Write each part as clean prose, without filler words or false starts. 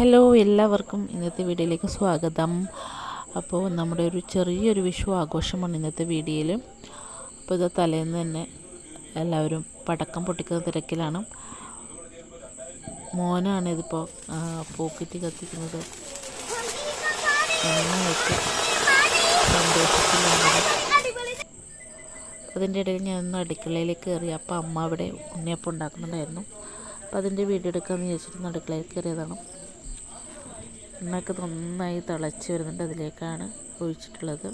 Hello, എല്ലാവർക്കും ഇന്നത്തെ വീഡിയോയിലേക്ക് സ്വാഗതം. അപ്പോൾ നമ്മുടെ ഒരു ചെറിയൊരു വിഷു ആഘോഷമാണ് ഇന്നത്തെ വീഡിയോയിൽ. അപ്പോൾ ഇത് തലേന്ന് തന്നെ എല്ലാവരും പടക്കം പൊട്ടിക്കുന്ന തിരക്കിലാണ്. മോനാണ് ഇതിപ്പോൾ പോക്കറ്റ് കത്തിക്കുന്നത്. നന്നായിട്ട് സന്തോഷത്തിലാണ്. അതിൻ്റെ ഇടയിൽ ഞാൻ ഒന്ന് അടുക്കളയിലേക്ക് കയറി. അപ്പോൾ അമ്മ അവിടെ ഉണ്ണിയപ്പം ഉണ്ടാക്കുന്നുണ്ടായിരുന്നു. അപ്പോൾ അതിൻ്റെ വീഡിയോ എടുക്കാമെന്ന് വിചാരിച്ചിട്ട് അടുക്കളയിൽ കയറിയതാണ്. എണ്ണയൊക്കെ നന്നായി തിളച്ച് വരുന്നുണ്ട്. അതിലേക്കാണ് ഒഴിച്ചിട്ടുള്ളത്.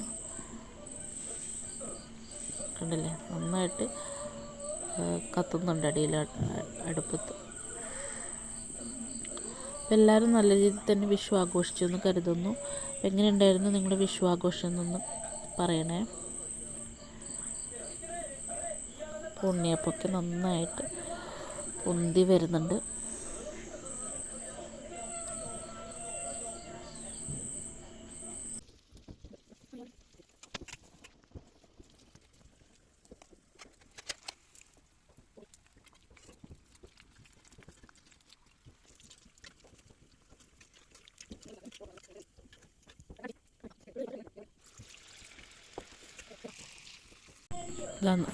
കണ്ടില്ലേ, നന്നായിട്ട് കത്തുന്നുണ്ട് അടിയിൽ അടുപ്പത്ത്. അപ്പോൾ എല്ലാവരും നല്ല രീതിയിൽ തന്നെ വിഷു ആഘോഷിച്ചു എന്ന് കരുതുന്നു. എങ്ങനെയുണ്ടായിരുന്നു നിങ്ങളുടെ വിഷു ആഘോഷം എന്നൊന്ന് പറയണേ. ഉണ്ണിയപ്പമൊക്കെ നന്നായിട്ട് പൊന്തി വരുന്നുണ്ട്.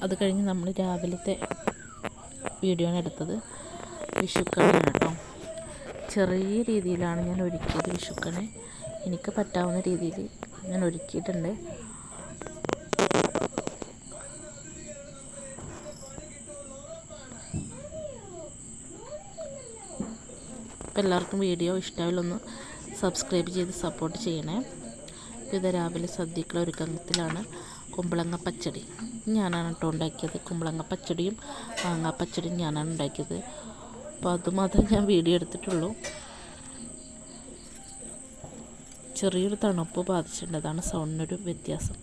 അത് കഴിഞ്ഞ് നമ്മൾ രാവിലത്തെ വീഡിയോ ആണ് എടുത്തത്. വിഷുക്കണിയാണ് കേട്ടോ. ചെറിയ രീതിയിലാണ് ഞാൻ ഒരുക്കിയത് വിഷുക്കണി. എനിക്ക് പറ്റാവുന്ന രീതിയിൽ ഞാൻ ഒരുക്കിയിട്ടുണ്ട്. അപ്പോൾ എല്ലാവർക്കും വീഡിയോ ഇഷ്ടമായാലൊന്ന് സബ്സ്ക്രൈബ് ചെയ്ത് സപ്പോർട്ട് ചെയ്യണേ. ഇത് രാവിലെ സദ്യക്കുള്ള ഒരുക്കത്തിലാണ്. കുമ്പളങ്ങ പച്ചടി ഞാനാണ് കേട്ടോ ഉണ്ടാക്കിയത്. കുമ്പളങ്ങ പച്ചടിയും മാങ്ങാ പച്ചടിയും ഞാനാണ് ഉണ്ടാക്കിയത്. അപ്പോൾ അതുമാത്രം ഞാൻ വീഡിയോ എടുത്തിട്ടുള്ളൂ. ചെറിയൊരു തണുപ്പ് ബാധിച്ചിട്ടുണ്ട്, അതാണ് സൗണ്ടിനൊരു വ്യത്യാസം.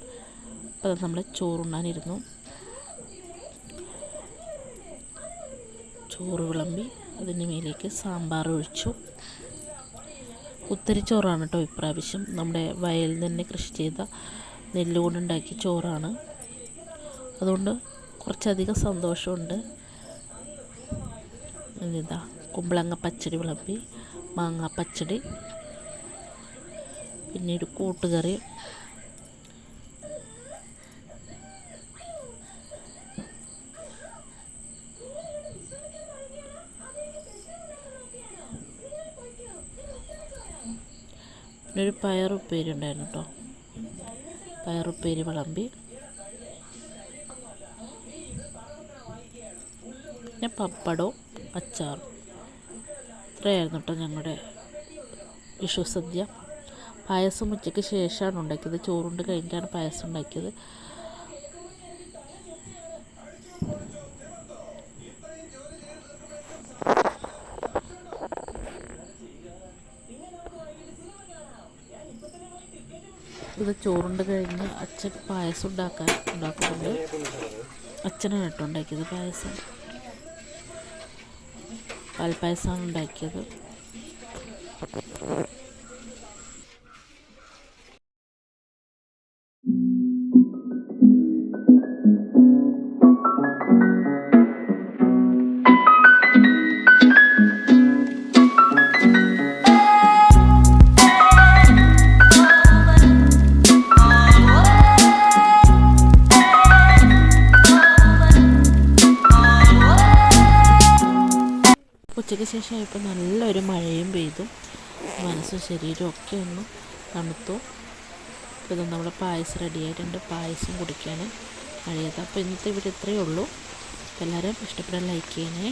അപ്പോൾ അത് നമ്മൾ ചോറുണ്ണാനിരുന്നു. ചോറ് വിളമ്പി അതിന് മേലേക്ക് സാമ്പാർ ഒഴിച്ചു. കുത്തരിച്ചോറാണ് കേട്ടോ ഇപ്രാവശ്യം. നമ്മുടെ വയലിൽ നിന്ന് കൃഷി ചെയ്ത നെല്ലുകൊണ്ടുണ്ടാക്കിയ ചോറാണ്. അതുകൊണ്ട് കുറച്ചധികം സന്തോഷമുണ്ട്. ഇതാ കുമ്പളങ്ങ പച്ചടി വിളമ്പി, മാങ്ങാ പച്ചടി, പിന്നെ ഒരു കൂട്ടുകറി. പിന്നെ ഒരു പയറുപ്പേരി ഉണ്ടായിരുന്നു കേട്ടോ. പയറുപ്പേരി വിളമ്പി. പിന്നെ പപ്പടവും അച്ചാറും. ഇത്രയായിരുന്നു കേട്ടോ ഞങ്ങളുടെ വിഷു സദ്യ. പായസം ഉച്ചയ്ക്ക് ശേഷമാണ് ഉണ്ടാക്കിയത്. ചോറുണ്ട് കഴിഞ്ഞിട്ടാണ് പായസം ഉണ്ടാക്കിയത്. ഇത് ചോറുണ്ട് കഴിഞ്ഞ് അച്ഛൻ പായസം ഉണ്ടാക്കുന്നുണ്ട്. അച്ഛനാണ് കേട്ടോ ഉണ്ടാക്കിയത് പായസം. പാൽപ്പായസമാണ് ഉണ്ടാക്കിയത്. ഉച്ചയ്ക്ക് ശേഷം ഇപ്പോൾ നല്ലൊരു മഴയും പെയ്തു. മനസ്സും ശരീരവും ഒക്കെ ഒന്ന് തണുത്തു. അപ്പോൾ ഇത് നമ്മുടെ പായസം റെഡിയായിട്ടുണ്ട്. പായസം കുടിക്കാൻ മഴയത്. അപ്പോൾ ഇന്നത്തെ ഇവിടെ ഇത്രയേ ഉള്ളൂ. എല്ലാവരും ഇഷ്ടപ്പെടാൻ ലൈക്ക് ചെയ്യണേ.